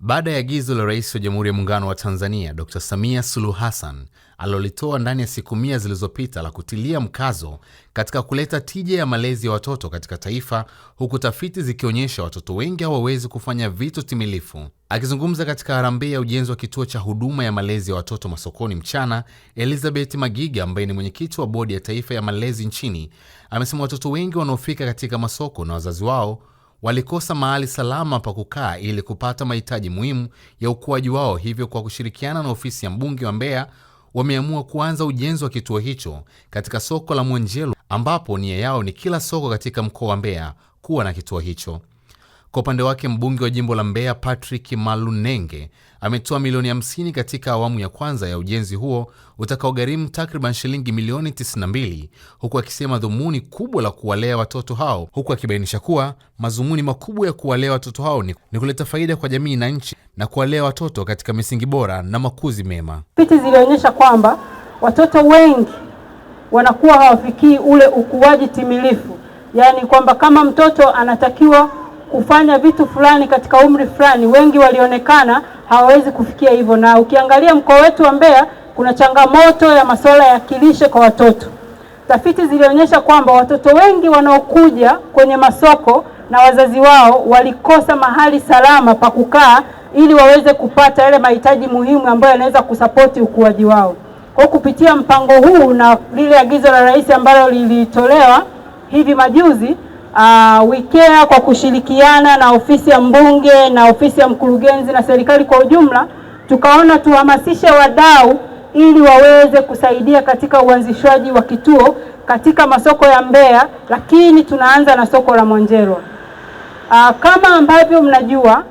Baada ya agizo la Rais wa Jamhuri ya Muungano wa Tanzania Dr. Samia Suluhu Hassan alilolitoa ndani ya siku 100 zilizopita la kutilia mkazo katika kuleta tija ya malezi ya watoto katika taifa, huku tafiti zikionyesha watoto wengi hawawezi kufanya vitu timilifu. Akizungumza katika harambee ya ujenzi wa kituo cha huduma ya malezi ya watoto Masokoni mchana, Elizabeth Magiga ambaye ni mwenyekiti wa Bodi ya Taifa ya Malezi nchini, amesema watoto wengi wanaofika katika masoko na wazazi wao walikosa mahali salama pa kukaa ili kupata mahitaji muhimu ya ukuaji wao. Hivyo kwa kushirikiana na ofisi ya mbunge wa Mbeya, wameamua kuanza ujenzi wa kituo hicho katika soko la Mwanjelo, ambapo nia yao ni kila soko katika mkoa wa Mbeya kuwa na kituo hicho. Kwa upande wake, mbunge wa jimbo la Mbeya Patrick Malunenge ametoa milioni 50 katika awamu ya kwanza ya ujenzi huo utakaogharimu takriban shilingi milioni 92, huku akisema dhumuni kubwa la kuwalea watoto hao, huku akibainisha kuwa mazumuni makubwa ya kuwalea watoto hao ni kuleta faida kwa jamii na nchi na kuwalea watoto katika misingi bora na makuzi mema. Tafiti zilionyesha kwamba watoto wengi wanakuwa hawafikii ule ukuaji timilifu, yaani kwamba kama mtoto anatakiwa kufanya vitu fulani katika umri fulani, wengi walionekana hawawezi kufikia hivyo. Na ukiangalia mkoa wetu wa Mbeya kuna changamoto ya masuala ya kilishe kwa watoto. Tafiti zilionyesha kwamba watoto wengi wanaokuja kwenye masoko na wazazi wao walikosa mahali salama pa kukaa ili waweze kupata yale mahitaji muhimu ambayo yanaweza kusapoti ukuaji wao. Kwa kupitia mpango huu na lile agizo la Rais ambalo lilitolewa hivi majuzi, WICARE kwa kushirikiana na ofisi ya mbunge na ofisi ya mkurugenzi na serikali kwa ujumla, tukaona tuhamasishe wadau ili waweze kusaidia katika uanzishwaji wa kituo katika masoko ya Mbeya, lakini tunaanza na soko la Mwanjelwa. Kama ambavyo mnajua,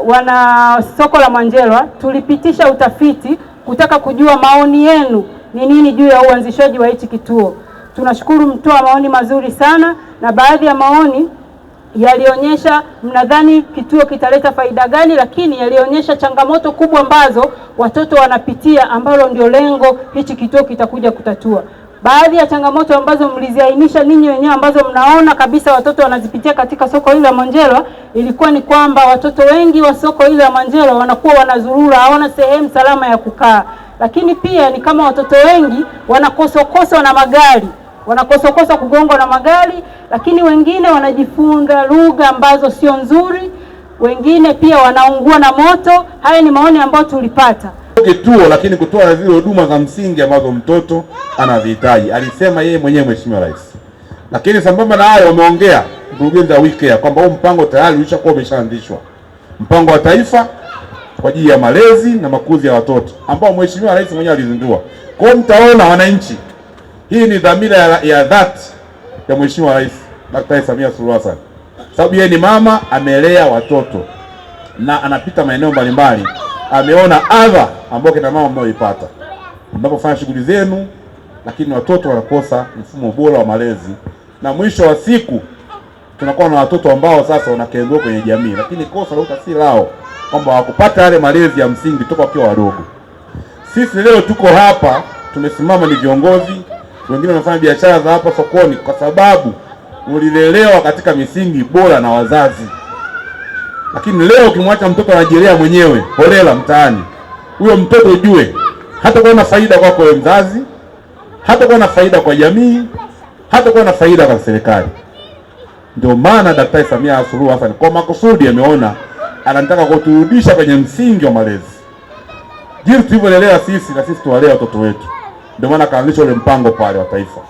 wana soko la Mwanjelwa tulipitisha utafiti kutaka kujua maoni yenu ni nini juu ya uanzishwaji wa hichi kituo. Tunashukuru mtoa maoni mazuri sana, na baadhi ya maoni yalionyesha mnadhani kituo kitaleta faida gani, lakini yalionyesha changamoto kubwa ambazo watoto wanapitia, ambalo ndio lengo hichi kituo kitakuja kutatua. Baadhi ya changamoto ambazo mliziainisha ninyi wenyewe ambazo mnaona kabisa watoto wanazipitia katika soko hili la Mwanjelwa ilikuwa ni kwamba watoto wengi wa soko hili la Mwanjelwa wanakuwa wanazurura, hawana sehemu salama ya kukaa. Lakini pia ni kama watoto wengi wanakosokoswa na magari, wanakosokosa kugongwa na magari, lakini wengine wanajifunza lugha ambazo sio nzuri, wengine pia wanaungua na moto. Haya ni maoni ambayo tulipata. Kituo lakini kutoa zile huduma za msingi ambazo mtoto anazihitaji, alisema yeye mwenyewe Mheshimiwa Rais. Lakini sambamba na hayo, wameongea mkurugenzi wa WICARE kwamba huu mpango tayari ulishakuwa umeshaanzishwa, mpango wa taifa kwa ajili ya malezi na makuzi ya watoto ambao Mheshimiwa Rais mwenyewe alizindua. Kwa hiyo mtaona wananchi, hii ni dhamira ya dhati ya Mheshimiwa Rais Dr. Samia Suluhu Hassan, sababu yeye ni mama, amelea watoto na anapita maeneo mbalimbali, ameona adha ambayo kina mama mnaoipata mnapofanya shughuli zenu, lakini watoto wanakosa mfumo bora wa malezi, na mwisho wa siku tunakuwa na watoto ambao sasa wanakengeuka kwenye jamii, lakini kosa lote si lao, kwamba hawakupata yale malezi ya msingi toka wakiwa wadogo. Sisi leo tuko hapa, tumesimama, ni viongozi, wengine wanafanya biashara za hapa sokoni, kwa sababu mlilelewa katika misingi bora na wazazi. Lakini leo ukimwacha mtoto anajelea mwenyewe holela mtaani, huyo mtoto ujue hata kuwa na faida kwako wewe mzazi, hata kuwa na faida kwa jamii, hata kuwa na faida kwa serikali. Ndio maana Daktari Samia Suluhu Hassan kwa makusudi ameona anataka kuturudisha kwenye msingi wa malezi, jinsi tulivyolelewa sisi, na sisi tuwalee watoto wetu. Ndio maana kaanzisha ule mpango pale wa taifa,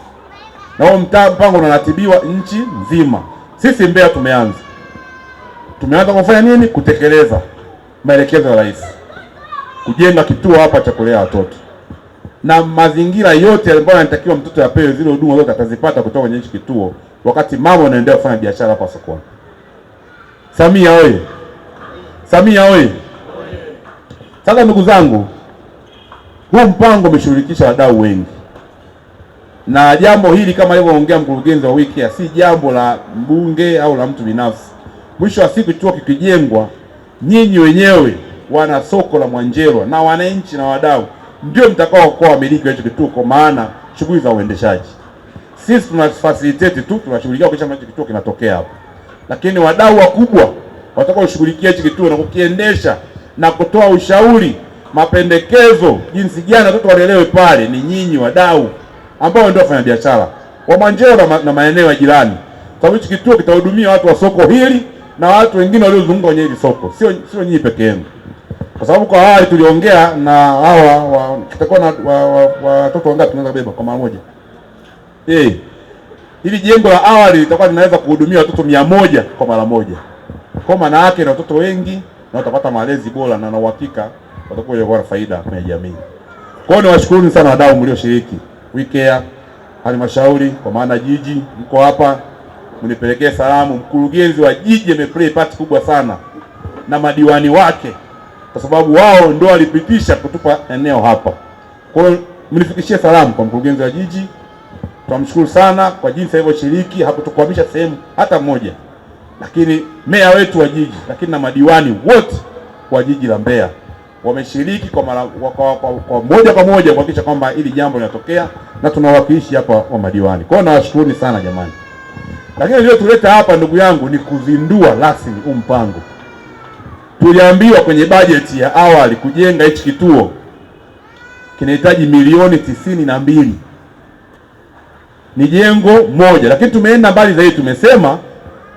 na huo mpango unaratibiwa nchi nzima. Sisi Mbeya tumeanza kufanya nini? Kutekeleza maelekezo ya Rais, kujenga kituo hapa cha kulea watoto, na mazingira yote ambayo yanatakiwa mtoto apewe, zile huduma zote atazipata kutoka kwenye hichi kituo, wakati mama anaendelea kufanya biashara hapa sokoni. Samia oye! Samia oye! Sasa ndugu zangu, huu mpango umeshirikisha wadau wengi, na jambo hili kama alivyoongea mkurugenzi wa WICARE si jambo la mbunge au la mtu binafsi. Mwisho wa siku kituo kikijengwa, nyinyi wenyewe wana soko la Mwanjelwa na wananchi na wadau ndio mtakao kuwa wamiliki wa hicho kituo, kwa maana shughuli za uendeshaji sisi tuna facilitate tu, tunashughulikia kisha hicho kituo kinatokea hapo, lakini wadau wakubwa watakao kushughulikia hicho kituo na kukiendesha na kutoa ushauri, mapendekezo, jinsi gani watoto walelewe pale, ni nyinyi wadau ambao ndio wafanya biashara wa Mwanjero na maeneo ya jirani. Sababu hichi kituo kitahudumia watu wa soko hili na watu wengine waliozunguka kwenye hili soko, sio nyinyi peke yenu. Kwa sababu kwa awali tuliongea na hawa kitakuwa na watoto wangapi tunaweza kubeba kwa mara moja? Hili jengo la awali litakuwa linaweza kuhudumia watoto 100 kwa mara moja. Kwa maana yake na watoto wengi na watapata malezi bora na uhakika watakuwa na faida kwenye jamii. Kwa hiyo niwashukuru sana wadau mlioshiriki. WeCare, halmashauri kwa maana jiji mko hapa, mnipelekee salamu. Mkurugenzi wa jiji ameplay part kubwa sana na madiwani wake, kwa sababu wao ndio walipitisha kutupa eneo hapa. Kwa hiyo mnifikishie salamu kwa mkurugenzi wa jiji. Tunamshukuru sana kwa jinsi alivyoshiriki, hakutukwamisha sehemu hata moja. Lakini meya wetu wa jiji, lakini na madiwani wote wa jiji la Mbeya wameshiriki kwa moja kwa moja kuhakikisha kwamba hili jambo linatokea, na tunawakilishi hapa wa madiwani. Kwa hiyo nawashukuruni sana jamani. Lakini leo tuleta hapa ndugu yangu ni kuzindua rasmi huu mpango. Tuliambiwa kwenye bajeti ya awali kujenga hichi kituo kinahitaji milioni 92. Ni jengo moja, lakini tumeenda mbali zaidi. Tumesema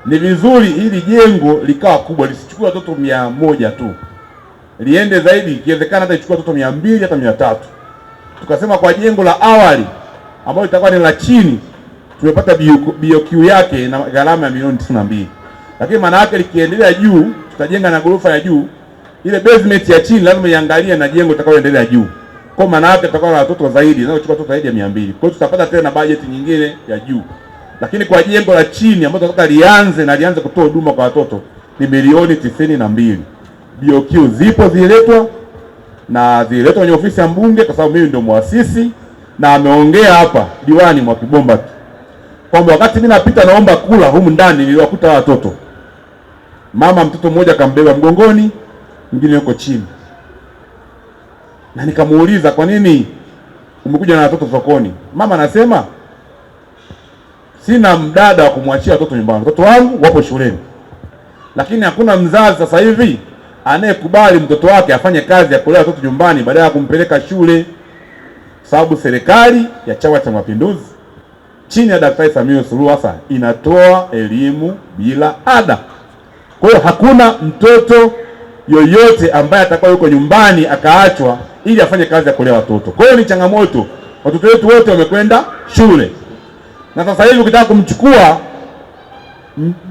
ni vizuri hili jengo likawa kubwa, lisichukue watoto 100 tu, liende zaidi, ikiwezekana hata ichukue watoto 200 hata 300. Tukasema kwa jengo la awali ambalo litakuwa ni la chini, tumepata BOQ yake na gharama ya milioni 92. Lakini maana yake likiendelea juu, tutajenga na ghorofa ya juu, ile basement ya chini lazima iangalie na jengo litakaoendelea juu. Kwa maana yake tutakuwa na watoto zaidi, na kuchukua watoto zaidi ya 200. Kwa hiyo tutapata tena bajeti nyingine ya juu. Lakini kwa jengo la chini ambalo tunataka lianze kutoa huduma kwa watoto ni milioni 92. BOQ zipo ziletwa kwenye ofisi ya mbunge, kwa sababu mimi ndio muasisi, na ameongea hapa diwani Mwakibomba kwamba wakati mimi napita naomba kula humu ndani niliwakuta watoto. Mama mtoto mmoja kambeba mgongoni, mwingine yuko chini. Na nikamuuliza, kwa nini umekuja na watoto sokoni? Mama anasema, sina mdada wa kumwachia watoto nyumbani, watoto wangu wapo shuleni. Lakini hakuna mzazi sasa hivi anayekubali mtoto wake afanye kazi ya kulea watoto nyumbani badala ya kumpeleka shule. Sababu serikali ya Chama cha Mapinduzi chini ya Daktari Samia Suluhu Hassan inatoa elimu bila ada. Kwa hiyo hakuna mtoto yoyote ambaye atakuwa yuko nyumbani akaachwa ili afanye kazi ya kulea watoto. Kwa hiyo ni changamoto. Watoto wetu wote wamekwenda shule. Na sasa hivi ukitaka kumchukua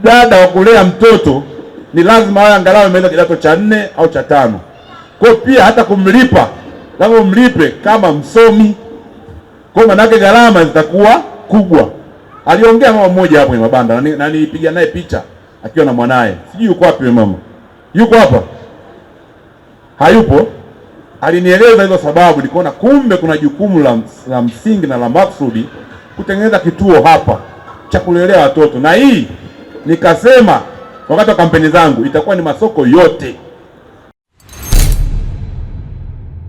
dada wa kulea mtoto ni lazima awe angalau ameenda kidato cha 4 au cha 5. Kwa pia hata kumlipa lazima umlipe kama msomi. Kwa maana yake gharama zitakuwa kubwa. Aliongea mama mmoja hapo kwenye mabanda na nilipiga naye picha akiwa na mwanae. Sijui yuko wapi mama. Yuko hapa? Hayupo? Alinieleza hizo sababu, nikaona kumbe kuna jukumu la msingi na la maksudi kutengeneza kituo hapa cha kulelea watoto. Na hii nikasema wakati wa kampeni zangu itakuwa ni masoko yote